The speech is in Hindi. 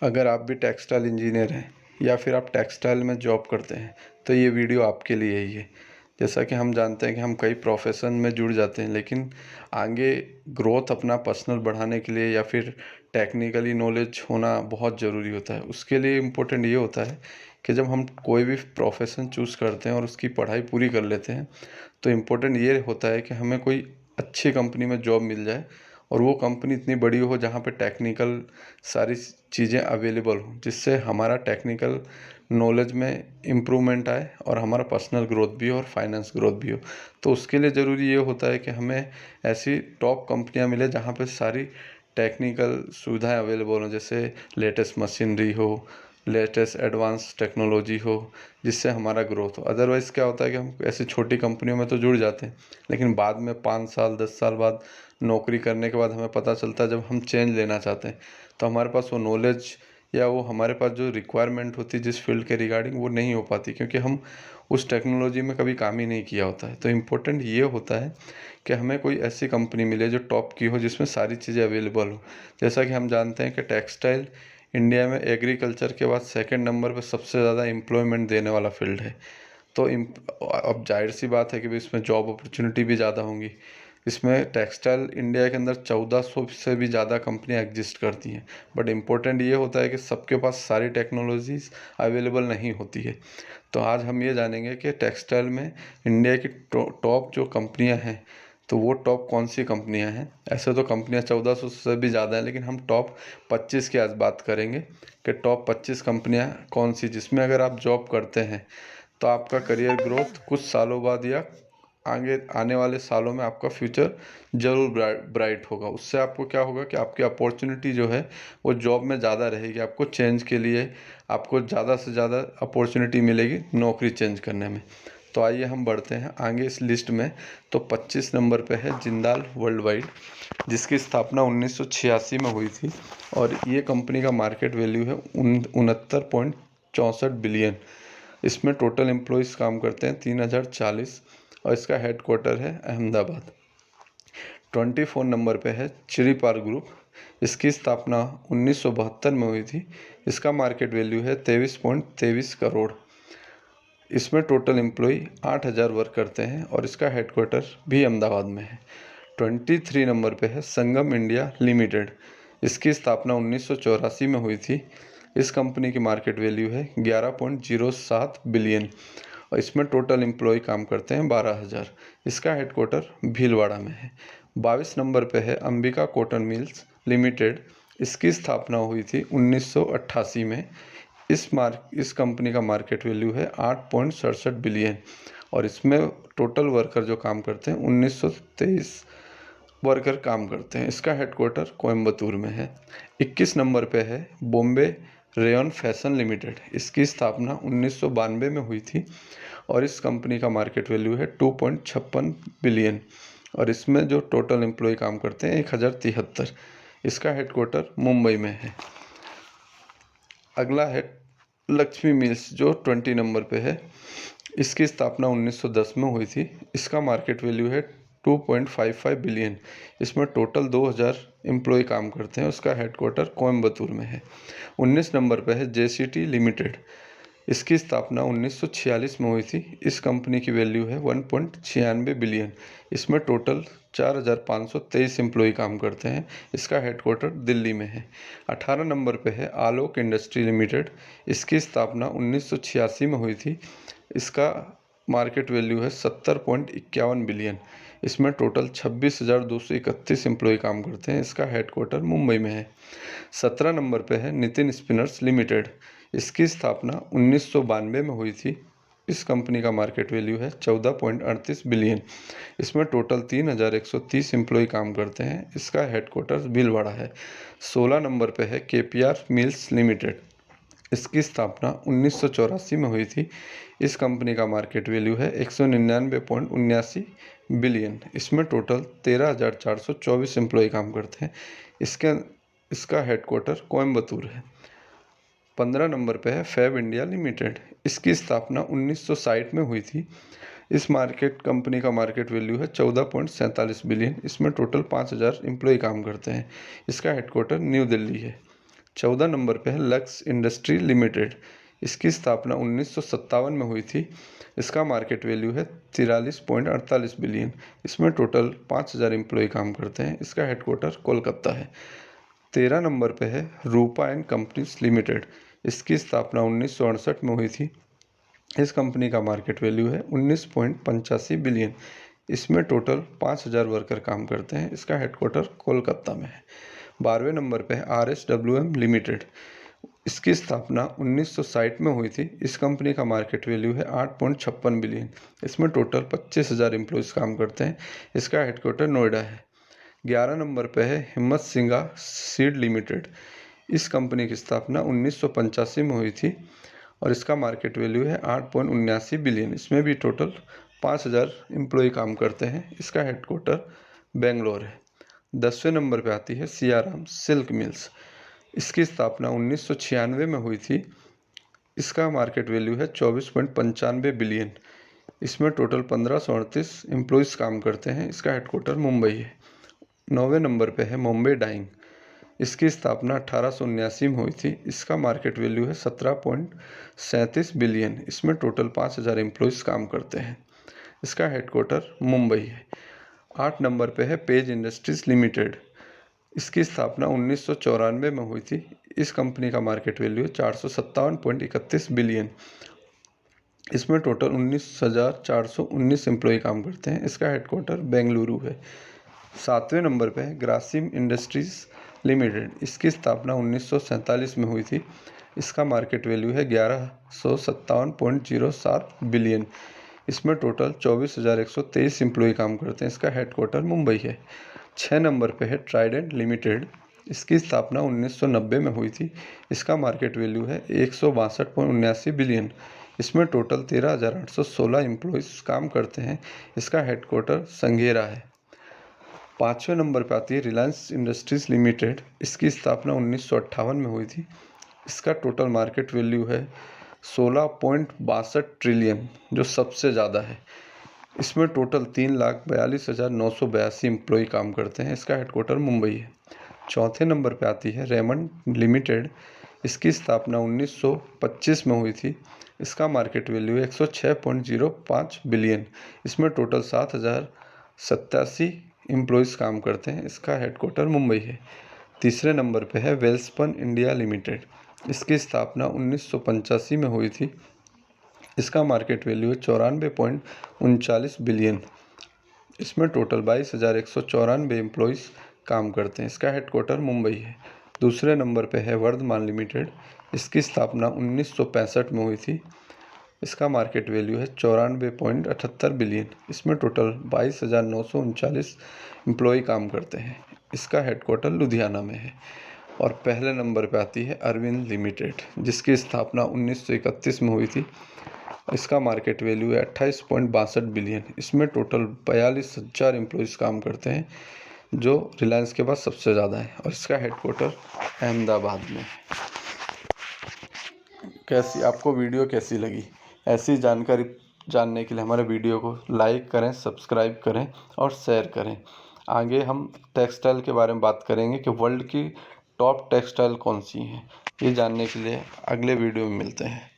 अगर आप भी टेक्सटाइल इंजीनियर हैं या फिर आप टेक्सटाइल में जॉब करते हैं तो ये वीडियो आपके लिए ही है। जैसा कि हम जानते हैं कि हम कई प्रोफेशन में जुड़ जाते हैं, लेकिन आगे ग्रोथ अपना पर्सनल बढ़ाने के लिए या फिर टेक्निकली नॉलेज होना बहुत ज़रूरी होता है। उसके लिए इम्पोर्टेंट ये होता है कि जब हम कोई भी प्रोफेशन चूज़ करते हैं और उसकी पढ़ाई पूरी कर लेते हैं तो इम्पोर्टेंट ये होता है कि हमें कोई अच्छी कंपनी में जॉब मिल जाए और वो कंपनी इतनी बड़ी हो जहाँ पे टेक्निकल सारी चीज़ें अवेलेबल हों, जिससे हमारा टेक्निकल नॉलेज में इम्प्रूवमेंट आए और हमारा पर्सनल ग्रोथ भी हो और फाइनेंस ग्रोथ भी हो। तो उसके लिए ज़रूरी ये होता है कि हमें ऐसी टॉप कंपनियां मिले जहाँ पे सारी टेक्निकल सुविधाएं अवेलेबल हों, जैसे लेटेस्ट मशीनरी हो, लेटेस्ट एडवांस टेक्नोलॉजी हो, जिससे हमारा ग्रोथ हो। अदरवाइज़ क्या होता है कि हम ऐसी छोटी कंपनियों में तो जुड़ जाते हैं, लेकिन बाद में 5 साल 10 साल बाद नौकरी करने के बाद हमें पता चलता है, जब हम चेंज लेना चाहते हैं तो हमारे पास वो नॉलेज या वो हमारे पास जो रिक्वायरमेंट होती है जिस फील्ड के रिगार्डिंग, वो नहीं हो पाती, क्योंकि हम उस टेक्नोलॉजी में कभी काम ही नहीं किया होता है। तो इम्पोर्टेंट ये होता है कि हमें कोई ऐसी कंपनी मिले जो टॉप की हो, जिसमें सारी चीज़ें अवेलेबल हो। जैसा कि हम जानते हैं कि टेक्सटाइल इंडिया में एग्रीकल्चर के बाद सेकंड नंबर पर सबसे ज़्यादा एम्प्लॉयमेंट देने वाला फील्ड है। तो अब जाहिर सी बात है कि भाई इसमें जॉब अपॉर्चुनिटी भी ज़्यादा होंगी। इसमें टेक्सटाइल इंडिया के अंदर 1400 से भी ज़्यादा कंपनियां एग्जिस्ट करती हैं। बट इम्पोर्टेंट ये होता है कि सबके पास सारी टेक्नोलॉजीज़ अवेलेबल नहीं होती है। तो आज हम ये जानेंगे कि टेक्सटाइल में इंडिया की टॉप जो कंपनियां हैं, तो वो टॉप कौन सी कंपनियां हैं। ऐसे तो कंपनियां 1400 से भी ज़्यादा हैं, लेकिन हम टॉप 25 की आज बात करेंगे कि टॉप 25 कंपनियां कौन सी, जिसमें अगर आप जॉब करते हैं तो आपका करियर ग्रोथ कुछ सालों बाद या आगे आने वाले सालों में आपका फ्यूचर ज़रूर ब्राइट होगा। उससे आपको क्या होगा कि आपकी अपॉर्चुनिटी जो है वो जॉब में ज़्यादा रहेगी। आपको चेंज के लिए आपको ज़्यादा से ज़्यादा अपॉर्चुनिटी मिलेगी नौकरी चेंज करने में। तो आइए हम बढ़ते हैं आगे इस लिस्ट में। तो 25 नंबर पे है जिंदाल वर्ल्ड वाइड, जिसकी स्थापना 1986 में हुई थी और ये कंपनी का मार्केट वैल्यू है 69.64 बिलियन। इसमें टोटल एम्प्लॉयज़ काम करते हैं 3040 और इसका हेडक्वार्टर है अहमदाबाद। 24 नंबर पे है चिरीपार ग्रुप। इसकी स्थापना 1972 में हुई थी। इसका मार्केट वैल्यू है 23.23 करोड़। इसमें टोटल एम्प्लॉय 8000 वर्क करते हैं और इसका हेडक्वार्टर भी अहमदाबाद में है। 23 नंबर पे है संगम इंडिया लिमिटेड। इसकी स्थापना 1984 में हुई थी। इस कंपनी की मार्केट वैल्यू है 11.07 बिलियन और इसमें टोटल एम्प्लॉय काम करते हैं 12,000। इसका हेडक्वार्टर भीलवाड़ा में है। 22 नंबर पे है अंबिका कॉटन मिल्स लिमिटेड। इसकी स्थापना हुई थी 1988 में। इस कंपनी का मार्केट वैल्यू है 8.67 बिलियन और इसमें टोटल वर्कर जो काम करते हैं 1923 वर्कर काम करते हैं। इसका हेडक्वार्टर कोयम्बतूर में है। 21 नंबर पे है बॉम्बे रेयन फैशन लिमिटेड। इसकी स्थापना 1992 में हुई थी और इस कंपनी का मार्केट वैल्यू है 2.56 बिलियन और इसमें जो टोटल एम्प्लॉय काम करते हैं 1073। इसका हेडक्वार्टर मुंबई में है। अगला है लक्ष्मी मिल्स जो 20 नंबर पे है। इसकी स्थापना 1910 में हुई थी। इसका मार्केट वैल्यू है 2.55 बिलियन। इसमें टोटल 2000 एम्प्लॉय काम करते हैं। उसका हेडक्वार्टर कोयम्बतूर में है। 19 नंबर पे है जेसीटी लिमिटेड। इसकी स्थापना 1946 में हुई थी। इस कंपनी की वैल्यू है 1.96 बिलियन। इसमें टोटल 4523 एम्प्लॉय काम करते हैं। इसका हेडक्वार्टर दिल्ली में है। 18 नंबर पे है आलोक इंडस्ट्री लिमिटेड। इसकी स्थापना 1986 में हुई थी। इसका मार्केट वैल्यू है 70.51 बिलियन। इसमें टोटल 26,231 एम्प्लॉय काम करते हैं। इसका हेडक्वार्टर मुंबई में है। 17 नंबर पे है नितिन स्पिनर्स लिमिटेड। इसकी स्थापना 1992 में हुई थी। इस कंपनी का मार्केट वैल्यू है 14.38 बिलियन। इसमें टोटल 3130 एम्प्लॉय काम करते हैं। इसका हेडक्वार्टर भीलवाड़ा है। 16 नंबर पे है केपीआर मिल्स लिमिटेड। इसकी स्थापना 1984 में हुई थी। इस कंपनी का मार्केट वैल्यू है 199.79 बिलियन। इसमें टोटल 13,424 एम्प्लॉय काम करते हैं। इसका हेडक्वार्टर कोयम्बतूर है। 15 नंबर पे है फैब इंडिया लिमिटेड। इसकी स्थापना 1960 में हुई थी। इस कंपनी का मार्केट वैल्यू है 14.47 बिलियन। इसमें टोटल 5000 एम्प्लॉय काम करते हैं। इसका हेडक्वार्टर न्यू दिल्ली है। 14 नंबर पे है लक्स इंडस्ट्री लिमिटेड। इसकी स्थापना 1957 में हुई थी। इसका मार्केट वैल्यू है 43.48 बिलियन। इसमें टोटल 5000 एम्प्लॉय काम करते हैं। इसका हेडक्वार्टर कोलकाता है। 13 नंबर पे है रूपा एंड कंपनीज लिमिटेड। इसकी स्थापना 1968 में हुई थी। इस कंपनी का मार्केट वैल्यू है 19.85 बिलियन। इसमें टोटल 5000 वर्कर काम करते हैं। इसका हेडक्वार्टर कोलकाता में है। 12वें नंबर पे है RSWM लिमिटेड। इसकी स्थापना 1960 में हुई थी। इस कंपनी का मार्केट वैल्यू है 8.56 बिलियन। इसमें टोटल 25,000 एम्प्लॉयज़ काम करते हैं। इसका हेडक्वार्टर नोएडा है। 11 नंबर पे है हिम्मत सिंगा सीड लिमिटेड। इस कंपनी की स्थापना 1985 में हुई थी और इसका मार्केट वैल्यू है 8.79 बिलियन। इसमें भी टोटल 5000 एम्प्लॉय काम करते हैं। इसका हेडक्वार्टर बेंगलोर है। 10वें नंबर पे आती है सियाराम सिल्क मिल्स। इसकी स्थापना 1996 में हुई थी। इसका मार्केट वैल्यू है 24.95 बिलियन। इसमें टोटल 1538 एम्प्लॉयज़ काम करते हैं। इसका हेडक्वार्टर मुंबई है। 9वें नंबर पे है मुंबई डाइंग। इसकी स्थापना 1879 में हुई थी। इसका मार्केट वैल्यू है 17.37 बिलियन। इसमें टोटल 5000 एम्प्लॉयज़ काम करते हैं। इसका हेडक्वार्टर मुंबई है। 8 नंबर पे है पेज इंडस्ट्रीज़ लिमिटेड। इसकी स्थापना 1994 में हुई थी। इस कंपनी का मार्केट वैल्यू है 457.31 बिलियन। इसमें टोटल 19,419 एम्प्लॉय काम करते हैं। इसका हेडक्वार्टर बेंगलुरु है। 7वें नंबर पे है ग्रासिम इंडस्ट्रीज़ लिमिटेड। इसकी स्थापना 1947 में हुई थी। इसका मार्केट वैल्यू है 1157.07 बिलियन। इसमें टोटल 24,123 एम्प्लॉय काम करते हैं। इसका हेडक्वार्टर मुंबई है। 6 नंबर पे है ट्राइडेंट लिमिटेड। इसकी स्थापना 1990 में हुई थी। इसका मार्केट वैल्यू है 162.79 बिलियन। इसमें टोटल 13,816 एम्प्लॉयज़ काम करते हैं। इसका हेडक्वार्टर संघेरा है। 5वें नंबर पर आती है रिलायंस इंडस्ट्रीज़ लिमिटेड। इसकी स्थापना 1958 में हुई थी। इसका टोटल मार्केट वैल्यू है 16.62 ट्रिलियन, जो सबसे ज़्यादा है। इसमें टोटल 3,42,982 एम्प्लॉय काम करते हैं। इसका हेडक्वार्टर मुंबई है। चौथे नंबर पे आती है रेमंड लिमिटेड। इसकी स्थापना 1925 में हुई थी। इसका मार्केट वैल्यू है 106.05 बिलियन। इसमें टोटल 7,087 एम्प्लॉयज़ काम करते हैं। इसका हेडक्वार्टर मुंबई है। तीसरे नंबर पे है वेल्सपन इंडिया लिमिटेड। इसकी स्थापना 1985 में हुई थी। इसका मार्केट वैल्यू है 94.39 बिलियन। इसमें टोटल 22,194 एम्प्लॉयज़ काम करते हैं। इसका हेडक्वार्टर मुंबई है। दूसरे नंबर पे है वर्धमान लिमिटेड। इसकी स्थापना 1965 में हुई थी। इसका मार्केट वैल्यू है 94.78 बिलियन। इसमें टोटल 22,939 एम्प्लॉय काम करते हैं। इसका हेडक्वार्टर लुधियाना में है। और पहले नंबर पे आती है अरविंद लिमिटेड, जिसकी स्थापना 1931 में हुई थी। इसका मार्केट वैल्यू है 28.62 बिलियन। इसमें टोटल 42,000 एम्प्लॉयज़ काम करते हैं, जो रिलायंस के बाद सबसे ज़्यादा है। और इसका हेडक्वार्टर अहमदाबाद में है। कैसी आपको वीडियो कैसी लगी? ऐसी जानकारी जानने के लिए हमारे वीडियो को लाइक करें, सब्सक्राइब करें और शेयर करें। आगे हम टेक्सटाइल के बारे में बात करेंगे कि वर्ल्ड की टॉप टेक्सटाइल कौन सी हैं। ये जानने के लिए अगले वीडियो में मिलते हैं।